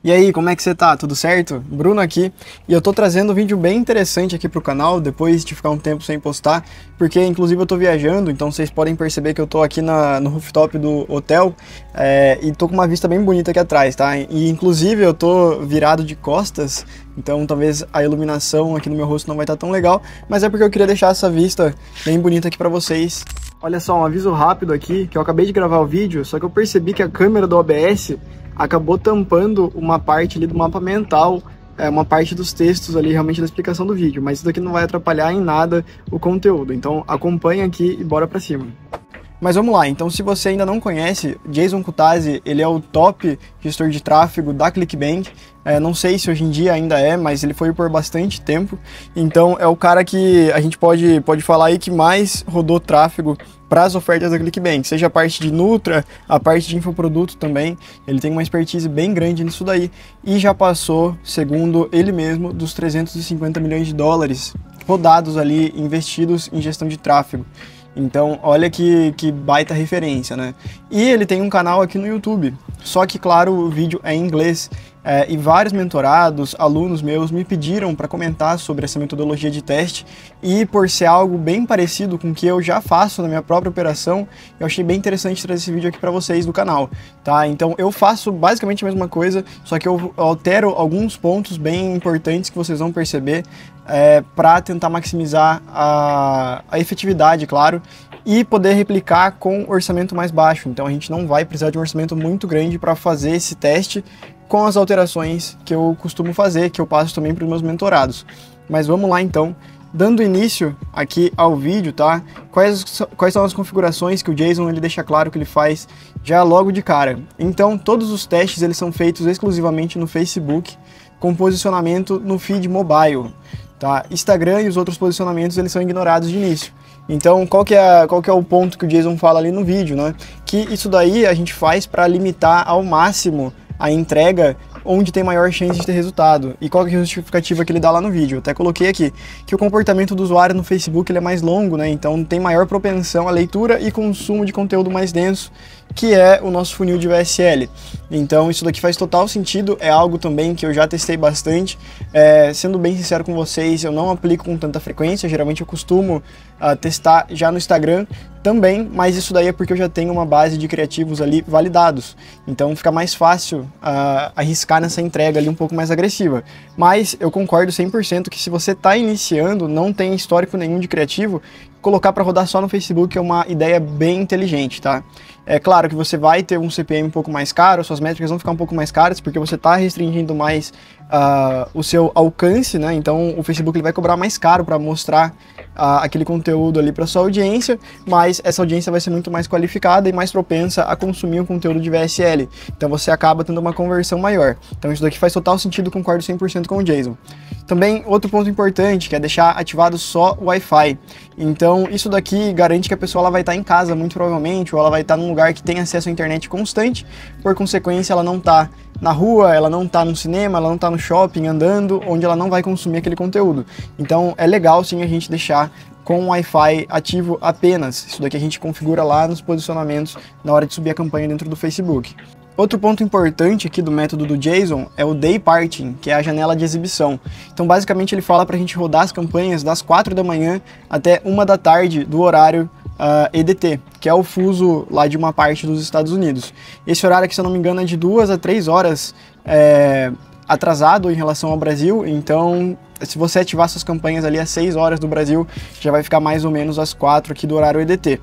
E aí, como é que você tá? Tudo certo? Bruno aqui, e eu tô trazendo um vídeo bem interessante aqui pro canal, depois de ficar um tempo sem postar, porque inclusive eu tô viajando, então vocês podem perceber que eu tô aqui no rooftop do hotel, e tô com uma vista bem bonita aqui atrás, tá? E inclusive eu tô virado de costas, então talvez a iluminação aqui no meu rosto não vai estar tão legal, mas é porque eu queria deixar essa vista bem bonita aqui pra vocês. Olha só, um aviso rápido aqui, que eu acabei de gravar o vídeo, só que eu percebi que a câmera do OBS acabou tampando uma parte ali do mapa mental, uma parte dos textos ali realmente da explicação do vídeo, mas isso daqui não vai atrapalhar em nada o conteúdo, então acompanha aqui e bora pra cima. Mas vamos lá, então se você ainda não conhece, Jason Kutazi, ele é o top gestor de tráfego da ClickBank, não sei se hoje em dia ainda é, mas ele foi por bastante tempo, então é o cara que a gente pode falar aí que mais rodou tráfego para as ofertas da ClickBank, seja a parte de Nutra, a parte de infoproduto também, ele tem uma expertise bem grande nisso daí, e já passou, segundo ele mesmo, dos 350 milhões de dólares rodados ali, investidos em gestão de tráfego. Então, olha que baita referência, né? E ele tem um canal aqui no YouTube, só que, claro, o vídeo é em inglês, e vários mentorados, alunos meus, me pediram para comentar sobre essa metodologia de teste, e por ser algo bem parecido com o que eu já faço na minha própria operação, eu achei bem interessante trazer esse vídeo aqui para vocês do canal, tá? Então, eu faço basicamente a mesma coisa, só que eu altero alguns pontos bem importantes que vocês vão perceber, para tentar maximizar a efetividade, claro, e poder replicar com orçamento mais baixo. Então a gente não vai precisar de um orçamento muito grande para fazer esse teste com as alterações que eu costumo fazer, que eu passo também para os meus mentorados. Mas vamos lá então, dando início aqui ao vídeo, tá? Quais são as configurações que o Jason ele deixa claro que ele faz já logo de cara. Então todos os testes eles são feitos exclusivamente no Facebook, com posicionamento no feed mobile. Tá? Instagram e os outros posicionamentos eles são ignorados de início. Então, qual que é o ponto que o Jason fala ali no vídeo, né? Que isso daí a gente faz para limitar ao máximo a entrega onde tem maior chance de ter resultado. E qual que é a justificativa que ele dá lá no vídeo? Eu até coloquei aqui, que o comportamento do usuário no Facebook ele é mais longo, né? Então tem maior propensão à leitura e consumo de conteúdo mais denso, que é o nosso funil de VSL. Então isso daqui faz total sentido, é algo também que eu já testei bastante. Sendo bem sincero com vocês, eu não aplico com tanta frequência, geralmente eu costumo testar já no Instagram também, mas isso daí é porque eu já tenho uma base de criativos ali validados, então fica mais fácil arriscar nessa entrega ali um pouco mais agressiva. Mas eu concordo 100% que se você está iniciando, não tem histórico nenhum de criativo, colocar para rodar só no Facebook é uma ideia bem inteligente, tá? É claro que você vai ter um CPM um pouco mais caro, suas métricas vão ficar um pouco mais caras, porque você está restringindo mais o seu alcance, né? Então o Facebook ele vai cobrar mais caro para mostrar aquele conteúdo ali para sua audiência, mas essa audiência vai ser muito mais qualificada e mais propensa a consumir o conteúdo de VSL. Então você acaba tendo uma conversão maior. Então isso daqui faz total sentido, concordo 100% com o Jason. Também outro ponto importante, que é deixar ativado só o Wi-Fi. Então isso daqui garante que a pessoa ela vai estar em casa muito provavelmente, ou ela vai estar num lugar que tem acesso à internet constante, por consequência ela não está na rua, ela não está no cinema, ela não está no shopping andando, onde ela não vai consumir aquele conteúdo. Então é legal sim a gente deixar com o Wi-Fi ativo apenas. Isso daqui a gente configura lá nos posicionamentos na hora de subir a campanha dentro do Facebook. Outro ponto importante aqui do método do Jason é o Day Parting, que é a janela de exibição. Então basicamente ele fala para a gente rodar as campanhas das 4 da manhã até 1 da tarde do horário EDT, que é o fuso lá de uma parte dos Estados Unidos. Esse horário aqui, se eu não me engano, é de 2 a 3 horas atrasado em relação ao Brasil, então se você ativar suas campanhas ali às 6 horas do Brasil, já vai ficar mais ou menos às 4 aqui do horário EDT.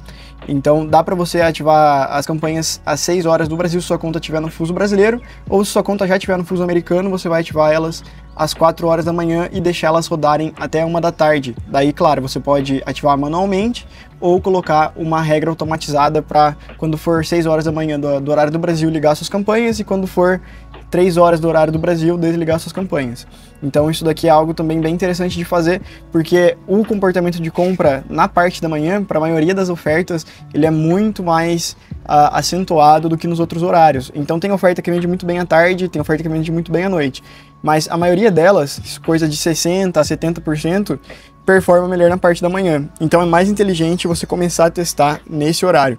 Então dá para você ativar as campanhas às 6 horas do Brasil se sua conta estiver no fuso brasileiro, ou se sua conta já estiver no fuso americano, você vai ativar elas às 4 horas da manhã e deixar elas rodarem até 1 da tarde. Daí, claro, você pode ativar manualmente ou colocar uma regra automatizada para quando for 6 horas da manhã do horário do Brasil ligar suas campanhas e quando for 3 horas do horário do Brasil desligar suas campanhas. Então isso daqui é algo também bem interessante de fazer, porque o comportamento de compra na parte da manhã, para a maioria das ofertas, ele é muito mais acentuado do que nos outros horários. Então tem oferta que vende muito bem à tarde, tem oferta que vende muito bem à noite, mas a maioria delas, coisa de 60% a 70%, performa melhor na parte da manhã. Então é mais inteligente você começar a testar nesse horário.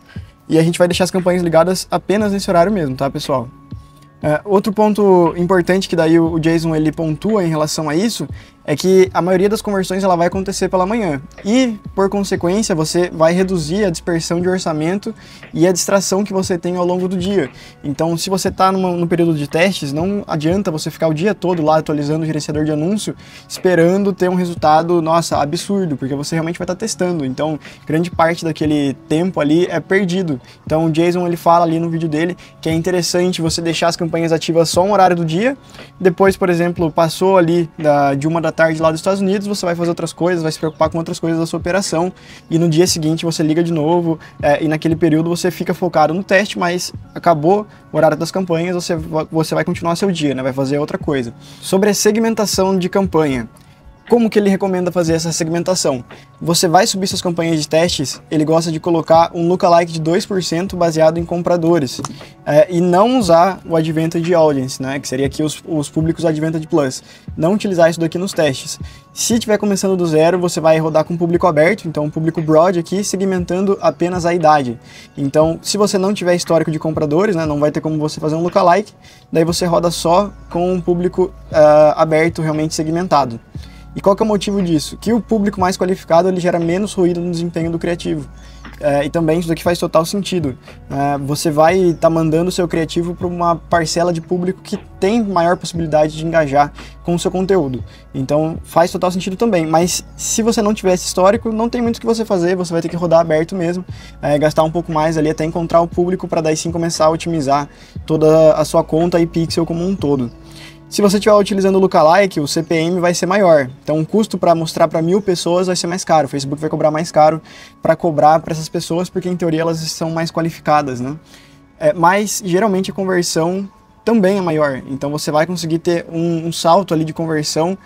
E a gente vai deixar as campanhas ligadas apenas nesse horário mesmo, tá, pessoal? Outro ponto importante que daí o Jason ele pontua em relação a isso é que a maioria das conversões ela vai acontecer pela manhã e, por consequência, você vai reduzir a dispersão de orçamento e a distração que você tem ao longo do dia. Então, se você está no período de testes, não adianta você ficar o dia todo lá atualizando o gerenciador de anúncio, esperando ter um resultado, nossa, absurdo, porque você realmente vai estar testando. Então, grande parte daquele tempo ali é perdido. Então, o Jason ele fala ali no vídeo dele que é interessante você deixar as campanhas ativas só um horário do dia, depois, por exemplo, passou ali de 1 da tarde lá dos Estados Unidos, você vai fazer outras coisas, vai se preocupar com outras coisas da sua operação e no dia seguinte você liga de novo e naquele período você fica focado no teste, mas acabou o horário das campanhas, você vai continuar seu dia, né? Vai fazer outra coisa. Sobre a segmentação de campanha, como que ele recomenda fazer essa segmentação? Você vai subir suas campanhas de testes, ele gosta de colocar um lookalike de 2% baseado em compradores e não usar o Advantage Audience, né, que seria aqui os públicos Advantage Plus. Não utilizar isso daqui nos testes. Se estiver começando do zero, você vai rodar com público aberto, então um público broad aqui, segmentando apenas a idade. Então, se você não tiver histórico de compradores, né, não vai ter como você fazer um lookalike, daí você roda só com um público aberto, realmente segmentado. E qual que é o motivo disso? Que o público mais qualificado ele gera menos ruído no desempenho do criativo. E também isso daqui faz total sentido. Você vai estar mandando o seu criativo para uma parcela de público que tem maior possibilidade de engajar com o seu conteúdo. Então faz total sentido também. Mas se você não tiver esse histórico, não tem muito o que você fazer, você vai ter que rodar aberto mesmo, gastar um pouco mais ali até encontrar o público para daí sim começar a otimizar toda a sua conta e pixel como um todo. Se você estiver utilizando o lookalike, o CPM vai ser maior. Então o custo para mostrar para 1000 pessoas vai ser mais caro. O Facebook vai cobrar mais caro para cobrar para essas pessoas, porque em teoria elas são mais qualificadas, né? Mas geralmente a conversão também é maior. Então você vai conseguir ter um salto ali de conversão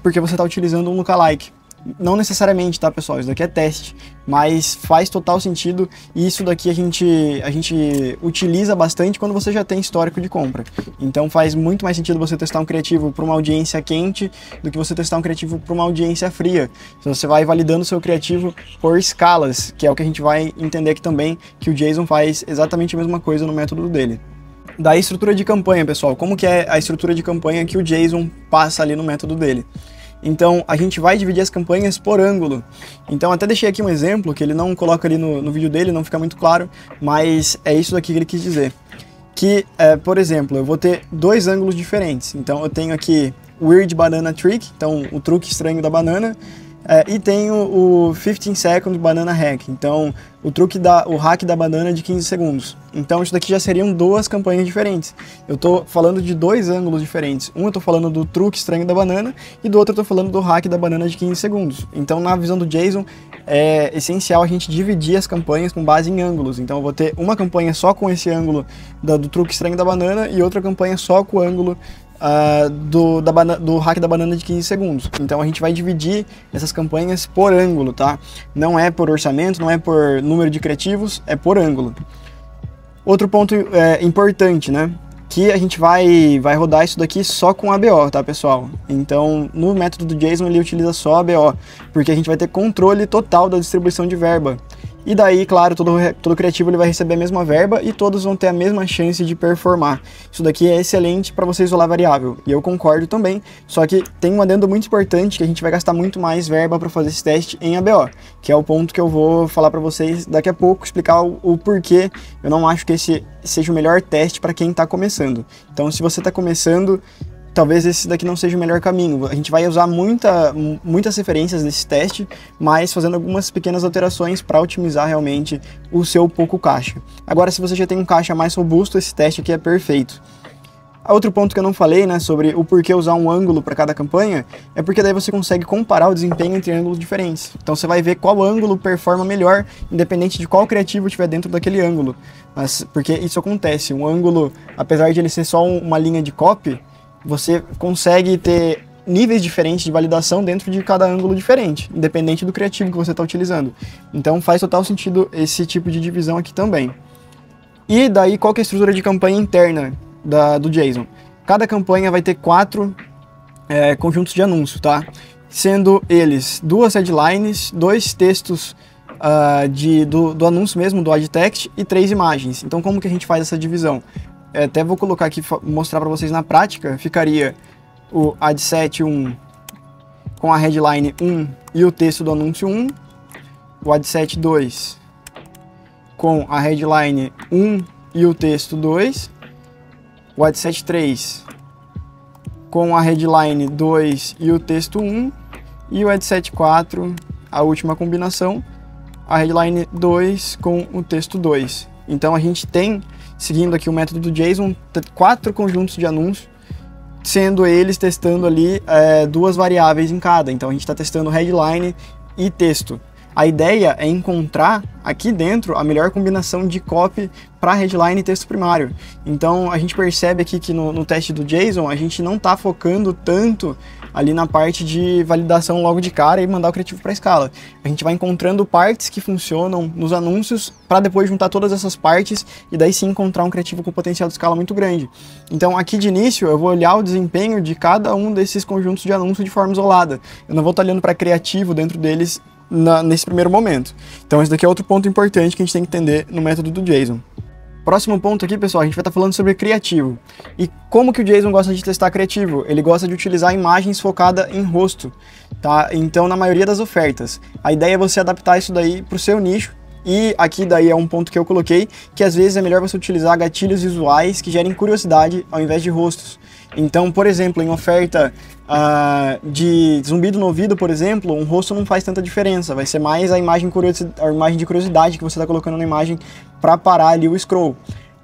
porque você está utilizando um lookalike. Não necessariamente, tá, pessoal? Isso daqui é teste, mas faz total sentido e isso daqui a gente utiliza bastante quando você já tem histórico de compra. Então faz muito mais sentido você testar um criativo para uma audiência quente do que você testar um criativo para uma audiência fria. Então você vai validando o seu criativo por escalas, que é o que a gente vai entender aqui também, que o Jason faz exatamente a mesma coisa no método dele. Da estrutura de campanha, pessoal, como que é a estrutura de campanha que o Jason passa ali no método dele? Então, a gente vai dividir as campanhas por ângulo. Então, até deixei aqui um exemplo, que ele não coloca ali no vídeo dele, não fica muito claro, mas é isso daqui que ele quis dizer. Que, por exemplo, eu vou ter dois ângulos diferentes. Então, eu tenho aqui o Weird Banana Trick, então o truque estranho da banana, e tenho o 15 Second Banana Hack, então o hack da banana de 15 segundos. Então isso daqui já seriam duas campanhas diferentes. Eu estou falando de dois ângulos diferentes. Um eu estou falando do truque estranho da banana e do outro eu estou falando do hack da banana de 15 segundos. Então na visão do Jason é essencial a gente dividir as campanhas com base em ângulos. Então eu vou ter uma campanha só com esse ângulo do truque estranho da banana e outra campanha só com o ângulo do hack da banana de 15 segundos. Então a gente vai dividir essas campanhas por ângulo, tá? Não é por orçamento, não é por número de criativos, é por ângulo. Outro ponto importante, né? Que a gente vai rodar isso daqui só com ABO, tá, pessoal? Então, no método do Jason ele utiliza só ABO, porque a gente vai ter controle total da distribuição de verba. E daí, claro, todo criativo ele vai receber a mesma verba e todos vão ter a mesma chance de performar. Isso daqui é excelente para você isolar variável, e eu concordo também, só que tem um adendo muito importante que a gente vai gastar muito mais verba para fazer esse teste em ABO, que é o ponto que eu vou falar para vocês daqui a pouco, explicar o porquê eu não acho que esse seja o melhor teste para quem está começando. Então, se você está começando, talvez esse daqui não seja o melhor caminho. A gente vai usar muitas referências nesse teste, mas fazendo algumas pequenas alterações para otimizar realmente o seu pouco caixa. Agora, se você já tem um caixa mais robusto, esse teste aqui é perfeito. Outro ponto que eu não falei, né, sobre o porquê usar um ângulo para cada campanha, é porque daí você consegue comparar o desempenho entre ângulos diferentes. Então você vai ver qual ângulo performa melhor, independente de qual criativo estiver dentro daquele ângulo. Mas porque isso acontece, um ângulo, apesar de ele ser só uma linha de copy, você consegue ter níveis diferentes de validação dentro de cada ângulo diferente, independente do criativo que você está utilizando. Então faz total sentido esse tipo de divisão aqui também. E daí qual que é a estrutura de campanha interna do Jason? Cada campanha vai ter 4 conjuntos de anúncio, tá? Sendo eles 2 headlines, 2 textos do anúncio mesmo, do ad text, e 3 imagens. Então como que a gente faz essa divisão? até vou colocar aqui, mostrar para vocês na prática, ficaria o ad set 1 com a headline 1 e o texto do anúncio 1, o ad set 2 com a headline 1 e o texto 2, o ad set 3 com a headline 2 e o texto 1, e o ad set 4, a última combinação, a headline 2 com o texto 2. Então a gente tem, seguindo aqui o método do JSON, 4 conjuntos de anúncios, sendo eles testando ali 2 variáveis em cada. Então a gente está testando headline e texto. A ideia é encontrar aqui dentro a melhor combinação de copy para headline e texto primário. Então a gente percebe aqui que no teste do JSON a gente não está focando tanto ali na parte de validação logo de cara e mandar o criativo para a escala. A gente vai encontrando partes que funcionam nos anúncios para depois juntar todas essas partes e daí sim encontrar um criativo com potencial de escala muito grande. Então aqui de início eu vou olhar o desempenho de cada um desses conjuntos de anúncios de forma isolada. Eu não vou estar olhando para criativo dentro deles nesse primeiro momento. Então esse daqui é outro ponto importante que a gente tem que entender no método do JSON. Próximo ponto aqui, pessoal, a gente vai estar falando sobre criativo. E como que o JSON gosta de testar criativo? Ele gosta de utilizar imagens focadas em rosto, tá? Então, na maioria das ofertas, a ideia é você adaptar isso daí para o seu nicho. E aqui daí é um ponto que eu coloquei, que às vezes é melhor você utilizar gatilhos visuais que gerem curiosidade ao invés de rostos. Então, por exemplo, em oferta de zumbido no ouvido, por exemplo, um rosto não faz tanta diferença, vai ser mais a imagem de curiosidade que você está colocando na imagem para parar ali o scroll.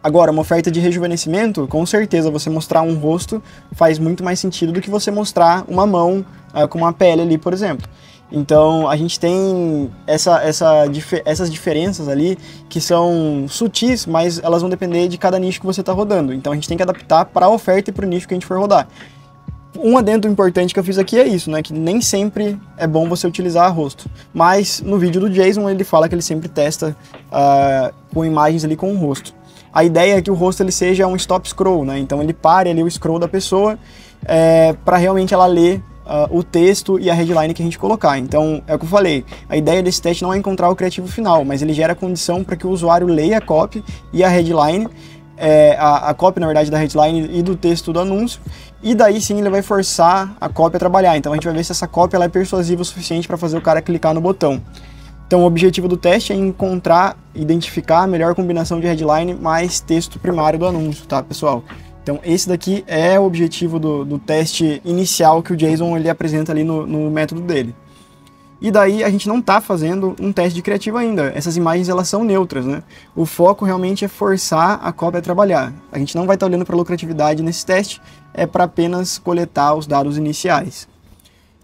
Agora, uma oferta de rejuvenescimento, com certeza você mostrar um rosto faz muito mais sentido do que você mostrar uma mão com uma pele ali, por exemplo. Então a gente tem essas diferenças ali que são sutis, mas elas vão depender de cada nicho que você está rodando. Então a gente tem que adaptar para a oferta e para o nicho que a gente for rodar. Um adendo importante que eu fiz aqui é isso, né? Que nem sempre é bom você utilizar rosto. Mas no vídeo do JSON ele fala que ele sempre testa com imagens ali com o rosto. A ideia é que o rosto ele seja um stop scroll, né? Então ele pare ali o scroll da pessoa para realmente ela ler o texto e a headline que a gente colocar. Então, é o que eu falei, a ideia desse teste não é encontrar o criativo final, mas ele gera condição para que o usuário leia a copy e a headline, a copy, na verdade, da headline e do texto do anúncio, e daí sim ele vai forçar a copy a trabalhar. Então, a gente vai ver se essa copy ela é persuasiva o suficiente para fazer o cara clicar no botão. Então, o objetivo do teste é identificar a melhor combinação de headline mais texto primário do anúncio, tá, pessoal? Então esse daqui é o objetivo do teste inicial que o JSON ele apresenta ali no método dele. E daí a gente não está fazendo um teste de criativo ainda, essas imagens elas são neutras, né? O foco realmente é forçar a copy a trabalhar. A gente não vai estar olhando para a lucratividade nesse teste, é para apenas coletar os dados iniciais.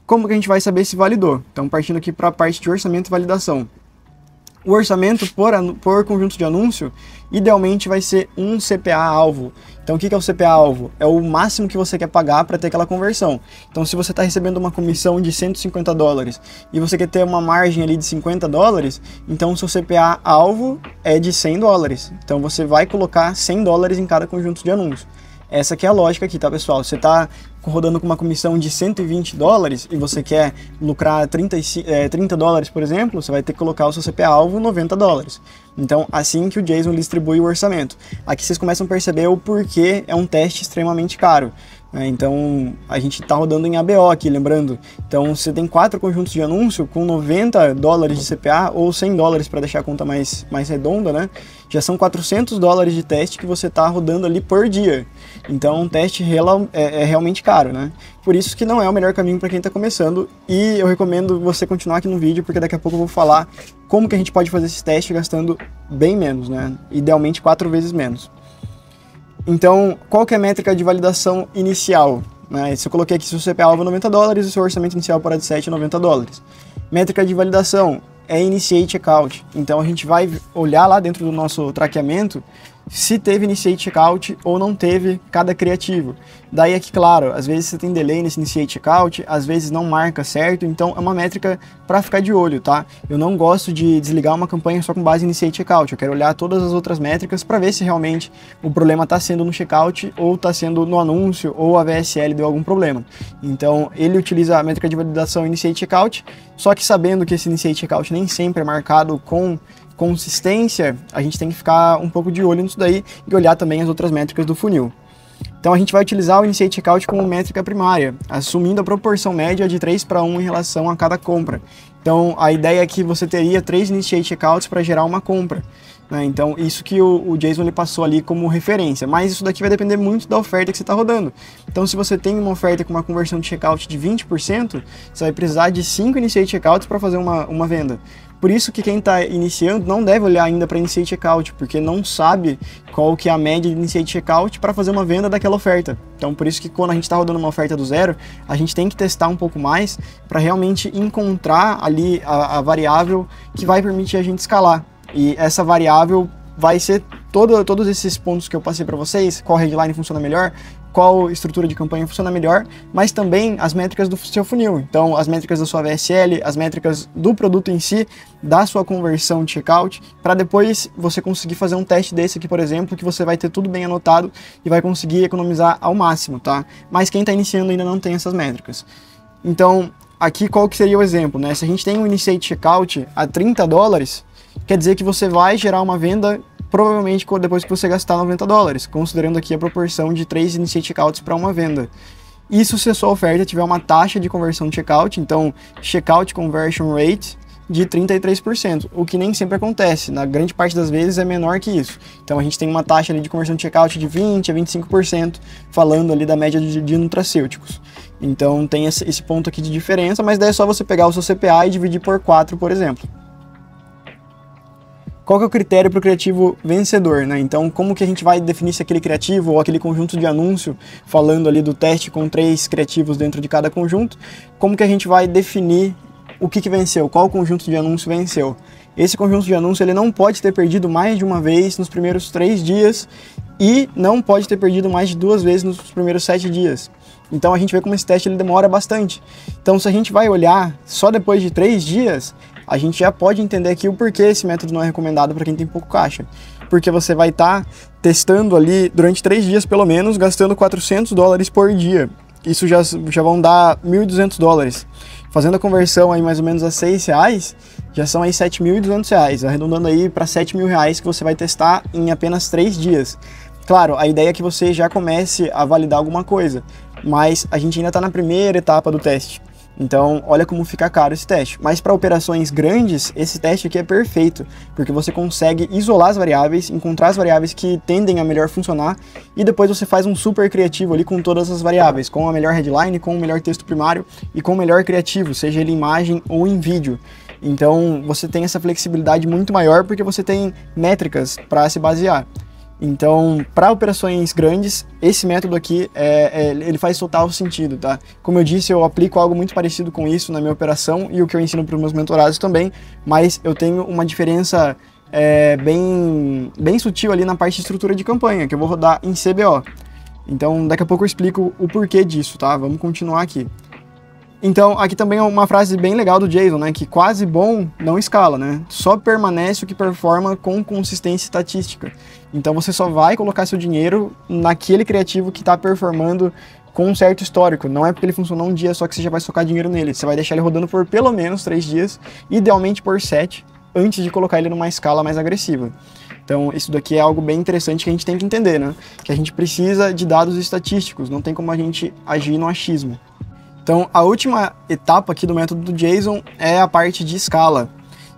Como que a gente vai saber se validou? Então partindo aqui para a parte de orçamento e validação. O orçamento por conjunto de anúncio, idealmente vai ser um CPA-alvo. Então o que é o CPA-alvo? É o máximo que você quer pagar para ter aquela conversão. Então se você está recebendo uma comissão de $150 e você quer ter uma margem ali de $50, então o seu CPA-alvo é de $100. Então você vai colocar $100 em cada conjunto de anúncio. Essa que é a lógica aqui, tá, pessoal? Você está rodando com uma comissão de $120 e você quer lucrar $30, por exemplo, você vai ter que colocar o seu CPA-alvo $90. Então, assim que o JSON distribui o orçamento. Aqui vocês começam a perceber o porquê é um teste extremamente caro. Então, a gente está rodando em ABO aqui, lembrando. Então, você tem 4 conjuntos de anúncio com $90 de CPA ou $100 para deixar a conta mais redonda, né? Já são $400 de teste que você está rodando ali por dia. Então, um teste é realmente caro, né? Por isso que não é o melhor caminho para quem está começando. E eu recomendo você continuar aqui no vídeo, porque daqui a pouco eu vou falar como que a gente pode fazer esse teste gastando bem menos, né? Idealmente 4 vezes menos. Então, qual que é a métrica de validação inicial? Se eu coloquei aqui se o CPA-alvo é $90 e o seu orçamento inicial para ad set é $90. Métrica de validação é Initiate Checkout. Então, a gente vai olhar lá dentro do nosso traqueamento se teve Initiate Checkout ou não teve cada criativo. Daí é que, claro, às vezes você tem delay nesse Initiate Checkout, às vezes não marca certo, então é uma métrica para ficar de olho, tá? Eu não gosto de desligar uma campanha só com base em Initiate Checkout, eu quero olhar todas as outras métricas para ver se realmente o problema está sendo no checkout ou está sendo no anúncio ou a VSL deu algum problema. Então ele utiliza a métrica de validação Initiate Checkout, só que sabendo que esse Initiate Checkout nem sempre é marcado com consistência, a gente tem que ficar um pouco de olho nisso daí e olhar também as outras métricas do funil. Então a gente vai utilizar o Initiate Checkout como métrica primária, assumindo a proporção média de 3:1 em relação a cada compra. Então a ideia é que você teria 3 Initiate Checkouts para gerar uma compra, né? Então isso que o Jason ele passou ali como referência, mas isso daqui vai depender muito da oferta que você está rodando. Então se você tem uma oferta com uma conversão de checkout de 20%, você vai precisar de 5 Initiate Checkouts para fazer uma venda. Por isso que quem está iniciando não deve olhar ainda para Initiate Checkout, porque não sabe qual que é a média de Initiate Checkout para fazer uma venda daquela oferta. Então por isso que quando a gente está rodando uma oferta do zero, a gente tem que testar um pouco mais para realmente encontrar ali a variável que vai permitir a gente escalar. E essa variável vai ser todos esses pontos que eu passei para vocês, qual headline funciona melhor, qual estrutura de campanha funciona melhor, mas também as métricas do seu funil. Então, as métricas da sua VSL, as métricas do produto em si, da sua conversão de checkout, para depois você conseguir fazer um teste desse aqui, por exemplo, que você vai ter tudo bem anotado e vai conseguir economizar ao máximo, tá? Mas quem está iniciando ainda não tem essas métricas. Então, aqui qual que seria o exemplo, né? Se a gente tem um Initiate Checkout a $30, quer dizer que você vai gerar uma venda provavelmente depois que você gastar $90, considerando aqui a proporção de 3 Initiate Checkouts para uma venda. Isso se a sua oferta tiver uma taxa de conversão de checkout, então Checkout Conversion Rate de 33%, o que nem sempre acontece, na grande parte das vezes é menor que isso. Então a gente tem uma taxa ali de conversão de checkout de 20% a 25%, falando ali da média de nutracêuticos. Então tem esse ponto aqui de diferença, mas daí é só você pegar o seu CPA e dividir por 4, por exemplo. Qual que é o critério para o criativo vencedor, né? Então, como que a gente vai definir se aquele criativo ou aquele conjunto de anúncio, falando ali do teste com 3 criativos dentro de cada conjunto, como que a gente vai definir o que venceu, qual conjunto de anúncio venceu? Esse conjunto de anúncio ele não pode ter perdido mais de uma vez nos primeiros 3 dias e não pode ter perdido mais de 2 vezes nos primeiros 7 dias. Então a gente vê como esse teste ele demora bastante. Então se a gente vai olhar só depois de 3 dias, a gente já pode entender aqui o porquê esse método não é recomendado para quem tem pouco caixa. Porque você vai estar testando ali durante 3 dias pelo menos, gastando $400 por dia. Isso já vão dar $1.200. Fazendo a conversão aí mais ou menos a R$6, já são aí R$7.200, arredondando aí para R$7.000 que você vai testar em apenas 3 dias. Claro, a ideia é que você já comece a validar alguma coisa, mas a gente ainda está na primeira etapa do teste. Então, olha como fica caro esse teste. Mas para operações grandes, esse teste aqui é perfeito, porque você consegue isolar as variáveis, encontrar as variáveis que tendem a melhor funcionar, e depois você faz um super criativo ali com todas as variáveis, com a melhor headline, com o melhor texto primário e com o melhor criativo, seja ele em imagem ou em vídeo. Então, você tem essa flexibilidade muito maior porque você tem métricas para se basear. Então, para operações grandes, esse método aqui, ele faz total sentido, tá? Como eu disse, eu aplico algo muito parecido com isso na minha operação e o que eu ensino para os meus mentorados também, mas eu tenho uma diferença bem sutil ali na parte de estrutura de campanha, que eu vou rodar em CBO. Então, daqui a pouco eu explico o porquê disso, tá? Vamos continuar aqui. Então, aqui também é uma frase bem legal do Jason, né? Que quase bom não escala, né? Só permanece o que performa com consistência estatística. Então, você só vai colocar seu dinheiro naquele criativo que está performando com um certo histórico. Não é porque ele funcionou um dia só que você já vai socar dinheiro nele. Você vai deixar ele rodando por pelo menos 3 dias, idealmente por 7, antes de colocar ele numa escala mais agressiva. Então, isso daqui é algo bem interessante que a gente tem que entender, né? Que a gente precisa de dados estatísticos, não tem como a gente agir no achismo. Então, a última etapa aqui do método do Jason é a parte de escala,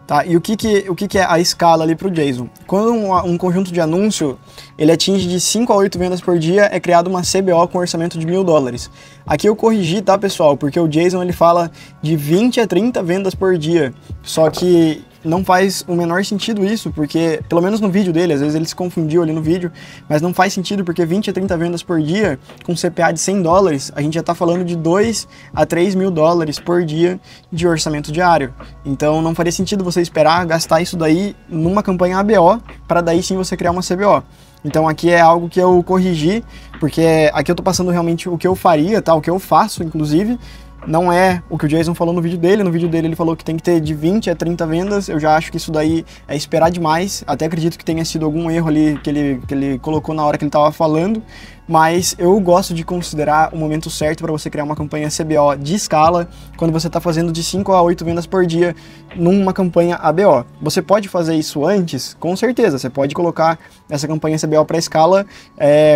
tá? E o que é a escala ali para o Jason? Quando um conjunto de anúncio ele atinge de 5 a 8 vendas por dia, é criado uma CBO com orçamento de $1.000. Aqui eu corrigi, tá, pessoal? Porque o Jason ele fala de 20 a 30 vendas por dia, só que não faz o menor sentido isso, porque, pelo menos no vídeo dele, às vezes ele se confundiu ali no vídeo, mas não faz sentido porque 20 a 30 vendas por dia, com CPA de $100, a gente já está falando de $2 a $3.000 por dia de orçamento diário. Então não faria sentido você esperar gastar isso daí numa campanha ABO, para daí sim você criar uma CBO. Então aqui é algo que eu corrigi, porque aqui eu tô passando realmente o que eu faria, tá? O que eu faço, inclusive, não é o que o Jason falou no vídeo dele. No vídeo dele ele falou que tem que ter de 20 a 30 vendas. Eu já acho que isso daí é esperar demais. Até acredito que tenha sido algum erro ali que ele colocou na hora que ele estava falando. Mas eu gosto de considerar o momento certo para você criar uma campanha CBO de escala, quando você está fazendo de 5 a 8 vendas por dia numa campanha ABO. Você pode fazer isso antes? Com certeza, você pode colocar essa campanha CBO para escala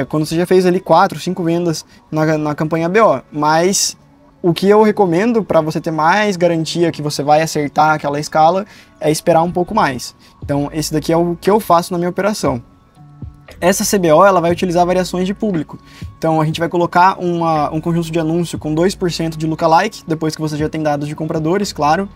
quando você já fez ali 4, 5 vendas na campanha ABO, mas o que eu recomendo para você ter mais garantia que você vai acertar aquela escala é esperar um pouco mais. Então esse daqui é o que eu faço na minha operação. Essa CBO ela vai utilizar variações de público. Então a gente vai colocar um conjunto de anúncio com 2% de lookalike, depois que você já tem dados de compradores, claro,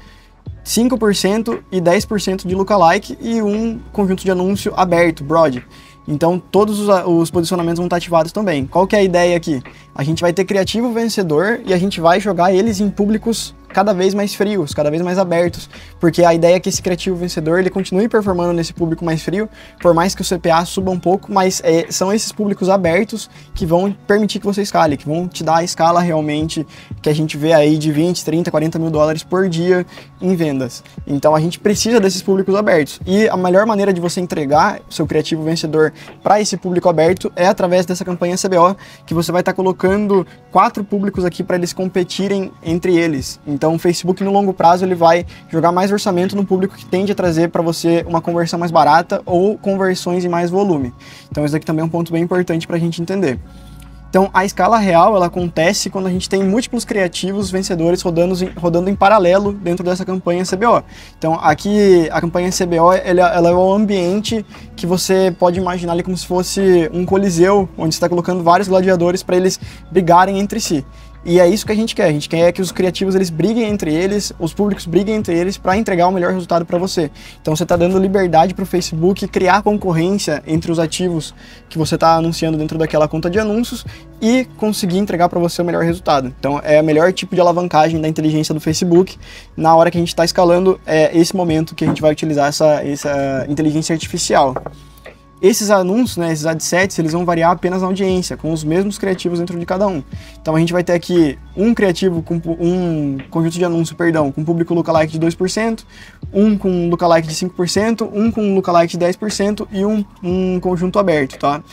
5% e 10% de lookalike e um conjunto de anúncio aberto, broad. Então todos os posicionamentos vão estar ativados também. Qual que é a ideia aqui? A gente vai ter criativo vencedor e a gente vai jogar eles em públicos cada vez mais frios, cada vez mais abertos, porque a ideia é que esse criativo vencedor ele continue performando nesse público mais frio, por mais que o CPA suba um pouco, mas são esses públicos abertos que vão permitir que você escale, que vão te dar a escala realmente que a gente vê aí de 20, 30, 40 mil dólares por dia em vendas. Então a gente precisa desses públicos abertos, e a melhor maneira de você entregar seu criativo vencedor para esse público aberto é através dessa campanha CBO, que você vai estar colocando 4 públicos aqui para eles competirem entre eles. Então o Facebook no longo prazo ele vai jogar mais orçamento no público que tende a trazer para você uma conversão mais barata ou conversões em mais volume. Então esse aqui também é um ponto bem importante para a gente entender. Então a escala real ela acontece quando a gente tem múltiplos criativos vencedores rodando em paralelo dentro dessa campanha CBO. Então aqui a campanha CBO ela é um ambiente que você pode imaginar ali como se fosse um coliseu, onde você está colocando vários gladiadores para eles brigarem entre si. E é isso que a gente quer que os criativos eles briguem entre eles, os públicos briguem entre eles para entregar o melhor resultado para você. Então você está dando liberdade para o Facebook criar concorrência entre os ativos que você está anunciando dentro daquela conta de anúncios e conseguir entregar para você o melhor resultado. Então é o melhor tipo de alavancagem da inteligência do Facebook na hora que a gente está escalando, esse momento que a gente vai utilizar essa inteligência artificial. Esses anúncios, né, esses ad sets, eles vão variar apenas na audiência, com os mesmos criativos dentro de cada um. Então a gente vai ter aqui um criativo com um conjunto de anúncio, perdão, com público lookalike de 2%, um com lookalike de 5%, um com lookalike de 10% e um conjunto aberto, tá?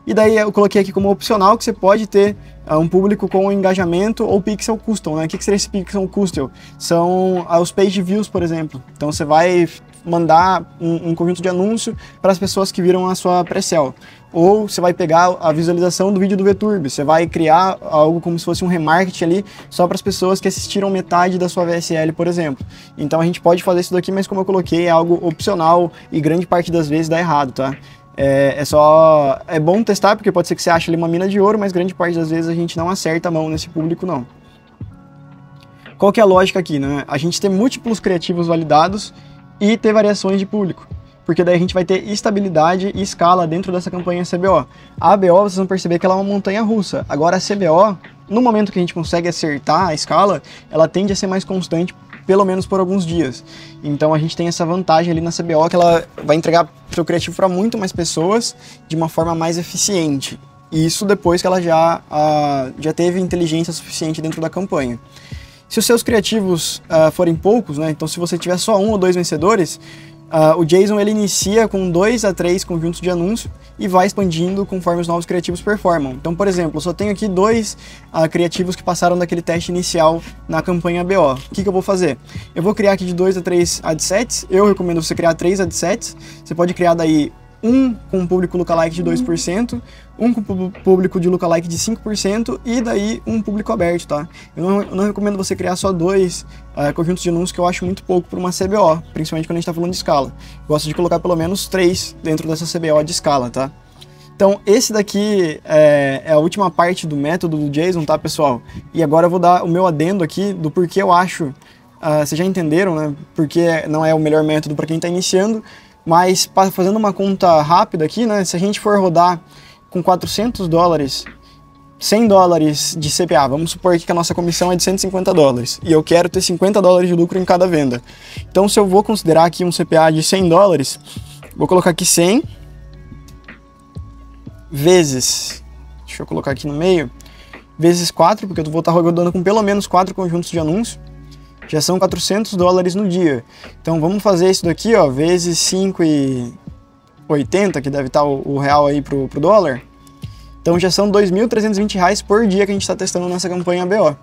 E daí eu coloquei aqui como opcional que você pode ter um público com engajamento ou pixel custom, né? O que seria esse pixel custom? São os page views, por exemplo. Então você vai mandar um conjunto de anúncio para as pessoas que viram a sua pré-sell. Ou você vai pegar a visualização do vídeo do VTurb, você vai criar algo como se fosse um remarketing ali só para as pessoas que assistiram metade da sua VSL, por exemplo. Então a gente pode fazer isso daqui, mas como eu coloquei, é algo opcional e grande parte das vezes dá errado, tá? É bom testar, porque pode ser que você ache ali uma mina de ouro, mas grande parte das vezes a gente não acerta a mão nesse público, não. Qual que é a lógica aqui, né? A gente tem múltiplos criativos validados e ter variações de público, porque daí a gente vai ter estabilidade e escala dentro dessa campanha CBO. A ABO, vocês vão perceber que ela é uma montanha russa. Agora a CBO, no momento que a gente consegue acertar a escala, ela tende a ser mais constante, pelo menos por alguns dias. Então a gente tem essa vantagem ali na CBO, que ela vai entregar seu criativo para muito mais pessoas de uma forma mais eficiente. E isso depois que ela já teve inteligência suficiente dentro da campanha. Se os seus criativos forem poucos, né, então se você tiver só 1 ou 2 vencedores, o Jason ele inicia com 2 a 3 conjuntos de anúncio e vai expandindo conforme os novos criativos performam. Então, por exemplo, eu só tenho aqui 2 criativos que passaram daquele teste inicial na campanha BO. O que eu vou fazer? Eu vou criar aqui de 2 a 3 adsets. Eu recomendo você criar 3 adsets. Você pode criar daí um com público lookalike de 2%, um com público de lookalike de 5% e daí um público aberto, tá? Eu não recomendo você criar só 2 conjuntos de anúncios, que eu acho muito pouco para uma CBO, principalmente quando a gente está falando de escala. Gosto de colocar pelo menos 3 dentro dessa CBO de escala, tá? Então, esse daqui é a última parte do método do Jason, tá, pessoal? E agora eu vou dar o meu adendo aqui do porquê eu acho, vocês já entenderam, né? Porque não é o melhor método para quem está iniciando, mas fazendo uma conta rápida aqui, né? Se a gente for rodar com $400, 100 dólares de CPA, vamos supor que a nossa comissão é de $150 e eu quero ter $50 de lucro em cada venda. Então, se eu vou considerar aqui um CPA de $100, vou colocar aqui 100 vezes, deixa eu colocar aqui no meio, vezes 4, porque eu vou estar rodando com pelo menos 4 conjuntos de anúncio, já são $400 no dia. Então vamos fazer isso daqui, ó, vezes 5,80, que deve estar o real aí pro dólar. Então já são R$2.320 por dia que a gente está testando nessa campanha ABO.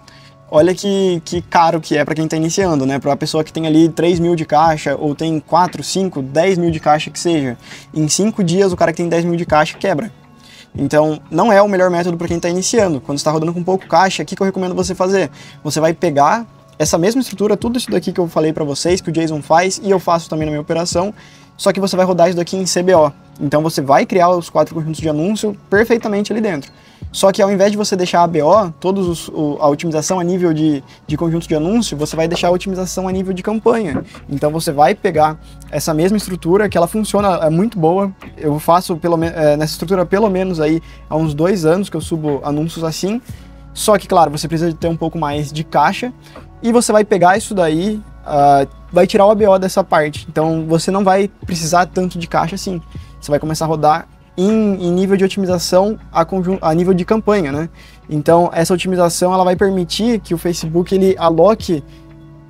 Olha que caro que é para quem está iniciando, né? Para uma pessoa que tem ali 3 mil de caixa, ou tem 4, 5, 10 mil de caixa que seja. Em 5 dias o cara que tem 10 mil de caixa quebra. Então não é o melhor método para quem está iniciando. Quando você está rodando com pouco caixa, o que eu recomendo você fazer? Você vai pegar essa mesma estrutura, tudo isso daqui que eu falei para vocês, que o Jason faz e eu faço também na minha operação, só que você vai rodar isso daqui em CBO. Então você vai criar os 4 conjuntos de anúncio perfeitamente ali dentro. Só que ao invés de você deixar a ABO, a otimização a nível de conjunto de anúncio, você vai deixar a otimização a nível de campanha. Então você vai pegar essa mesma estrutura, que ela funciona, é muito boa. Eu faço nessa estrutura pelo menos aí há uns 2 anos que eu subo anúncios assim. Só que, claro, você precisa ter um pouco mais de caixa. E você vai pegar isso daí, vai tirar o ABO dessa parte. Então você não vai precisar tanto de caixa assim. Você vai começar a rodar em nível de otimização a nível de campanha, né? Então essa otimização ela vai permitir que o Facebook ele aloque,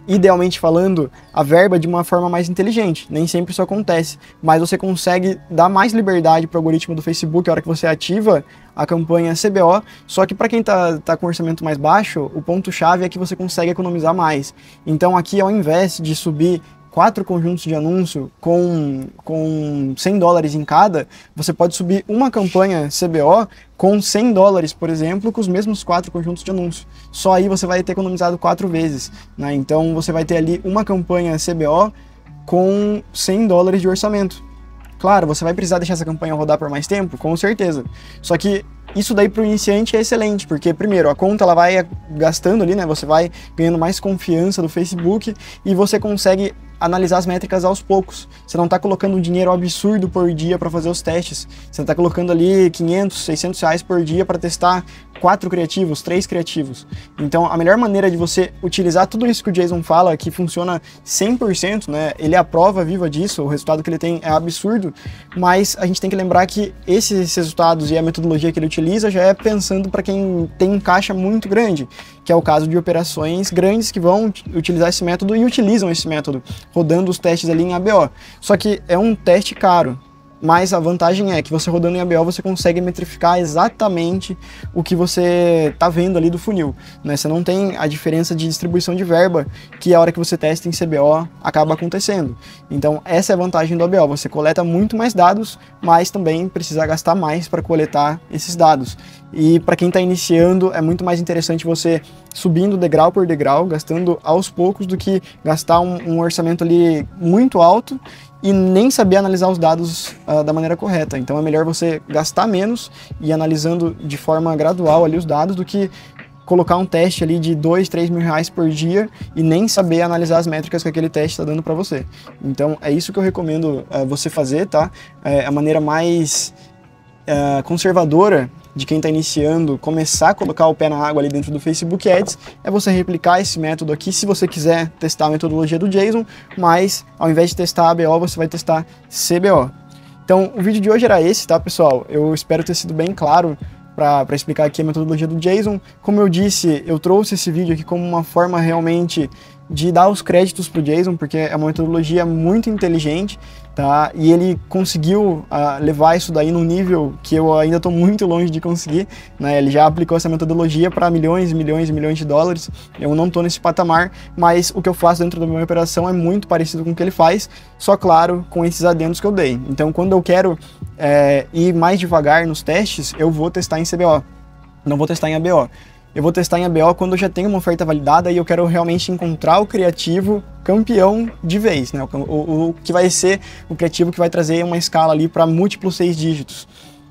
idealmente falando, a verba de uma forma mais inteligente. Nem sempre isso acontece, mas você consegue dar mais liberdade para o algoritmo do Facebook a hora que você ativa a campanha CBO, só que para quem tá com orçamento mais baixo, o ponto-chave é que você consegue economizar mais. Então aqui, ao invés de subir 4 conjuntos de anúncio com $100 em cada, você pode subir uma campanha CBO com $100, por exemplo, com os mesmos 4 conjuntos de anúncio. Só aí você vai ter economizado 4 vezes, né? Então você vai ter ali uma campanha CBO com $100 de orçamento. Claro, você vai precisar deixar essa campanha rodar por mais tempo, com certeza. Só que isso daí para o iniciante é excelente, porque primeiro, a conta ela vai gastando ali, né? Você vai ganhando mais confiança do Facebook e você consegue analisar as métricas aos poucos. Você não está colocando um dinheiro absurdo por dia para fazer os testes. Você está colocando ali 500, 600 reais por dia para testar 4 criativos, 3 criativos. Então a melhor maneira de você utilizar tudo isso que o Jason fala, que funciona 100%, né? Ele é a prova viva disso, o resultado que ele tem é absurdo, mas a gente tem que lembrar que esses resultados e a metodologia que ele utiliza já é pensando para quem tem um caixa muito grande, que é o caso de operações grandes que vão utilizar esse método e utilizam esse método, rodando os testes ali em ABO. Só que é um teste caro, mas a vantagem é que você rodando em ABO você consegue metrificar exatamente o que você está vendo ali do funil, né? Você não tem a diferença de distribuição de verba que a hora que você testa em CBO acaba acontecendo. Então essa é a vantagem do ABO, você coleta muito mais dados, mas também precisa gastar mais para coletar esses dados. E para quem está iniciando é muito mais interessante você subindo degrau por degrau, gastando aos poucos, do que gastar um orçamento ali muito alto e nem saber analisar os dados da maneira correta. Então é melhor você gastar menos e ir analisando de forma gradual ali os dados, do que colocar um teste ali de 2, 3 mil reais por dia e nem saber analisar as métricas que aquele teste está dando para você. Então é isso que eu recomendo você fazer, tá? É a maneira mais conservadora de quem está iniciando, começar a colocar o pé na água ali dentro do Facebook Ads, é você replicar esse método aqui, se você quiser testar a metodologia do Jason, mas ao invés de testar ABO, você vai testar CBO. Então o vídeo de hoje era esse, tá, pessoal? Eu espero ter sido bem claro para explicar aqui a metodologia do Jason. Como eu disse, eu trouxe esse vídeo aqui como uma forma realmente de dar os créditos para o Jason, porque é uma metodologia muito inteligente, tá? E ele conseguiu levar isso daí num nível que eu ainda estou muito longe de conseguir, né? Ele já aplicou essa metodologia para milhões e milhões e milhões de dólares. Eu não estou nesse patamar, mas o que eu faço dentro da minha operação é muito parecido com o que ele faz, só claro, com esses adendos que eu dei. Então quando eu quero ir mais devagar nos testes, eu vou testar em CBO, não vou testar em ABO. Eu vou testar em ABO quando eu já tenho uma oferta validada e eu quero realmente encontrar o criativo campeão de vez, né? O que vai ser o criativo que vai trazer uma escala ali para múltiplos 6 dígitos.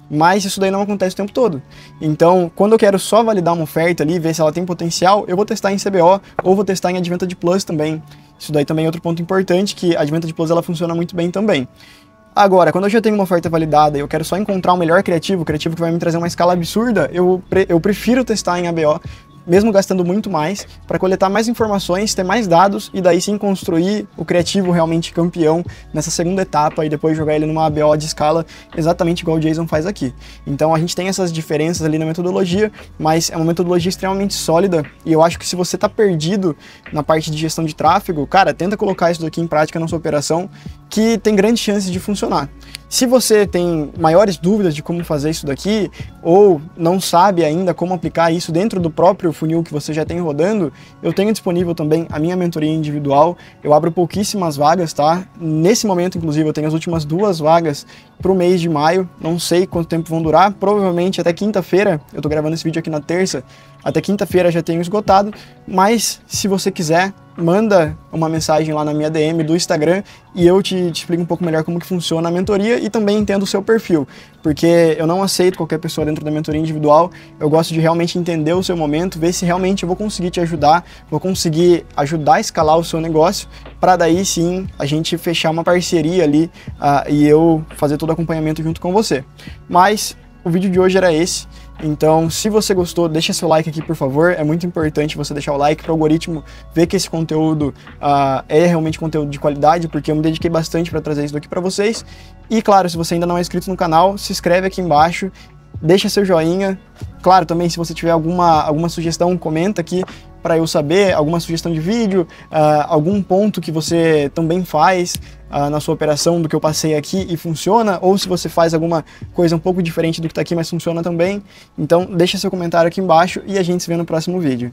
Mas isso daí não acontece o tempo todo. Então, quando eu quero só validar uma oferta ali, ver se ela tem potencial, eu vou testar em CBO ou vou testar em Advantage Plus também. Isso daí também é outro ponto importante, que a Advantage Plus ela funciona muito bem também. Agora, quando eu já tenho uma oferta validada e eu quero só encontrar o melhor criativo, o criativo que vai me trazer uma escala absurda, eu prefiro testar em ABO, mesmo gastando muito mais, para coletar mais informações, ter mais dados e daí sim construir o criativo realmente campeão nessa segunda etapa e depois jogar ele numa ABO de escala exatamente igual o Jason faz aqui. Então a gente tem essas diferenças ali na metodologia, mas é uma metodologia extremamente sólida e eu acho que se você tá perdido na parte de gestão de tráfego, cara, tenta colocar isso daqui em prática na sua operação, que tem grandes chances de funcionar. Se você tem maiores dúvidas de como fazer isso daqui, ou não sabe ainda como aplicar isso dentro do próprio funil que você já tem rodando, eu tenho disponível também a minha mentoria individual. Eu abro pouquíssimas vagas, tá? Nesse momento, inclusive, eu tenho as últimas 2 vagas para o mês de maio. Não sei quanto tempo vão durar, provavelmente até quinta-feira. Eu tô gravando esse vídeo aqui na terça. Até quinta-feira já tenho esgotado, mas se você quiser, manda uma mensagem lá na minha DM do Instagram e eu te explico um pouco melhor como que funciona a mentoria e também entendo o seu perfil, porque eu não aceito qualquer pessoa dentro da mentoria individual, eu gosto de realmente entender o seu momento, ver se realmente eu vou conseguir te ajudar, vou conseguir ajudar a escalar o seu negócio, para daí sim a gente fechar uma parceria ali e eu fazer todo o acompanhamento junto com você. Mas o vídeo de hoje era esse. Então, se você gostou, deixa seu like aqui, por favor. É muito importante você deixar o like para o algoritmo ver que esse conteúdo é realmente conteúdo de qualidade, porque eu me dediquei bastante para trazer isso daqui para vocês. E, claro, se você ainda não é inscrito no canal, se inscreve aqui embaixo, deixa seu joinha. Claro, também, se você tiver alguma sugestão, comenta aqui para eu saber, alguma sugestão de vídeo, algum ponto que você também faz na sua operação do que eu passei aqui e funciona, ou se você faz alguma coisa um pouco diferente do que está aqui, mas funciona também. Então deixa seu comentário aqui embaixo e a gente se vê no próximo vídeo.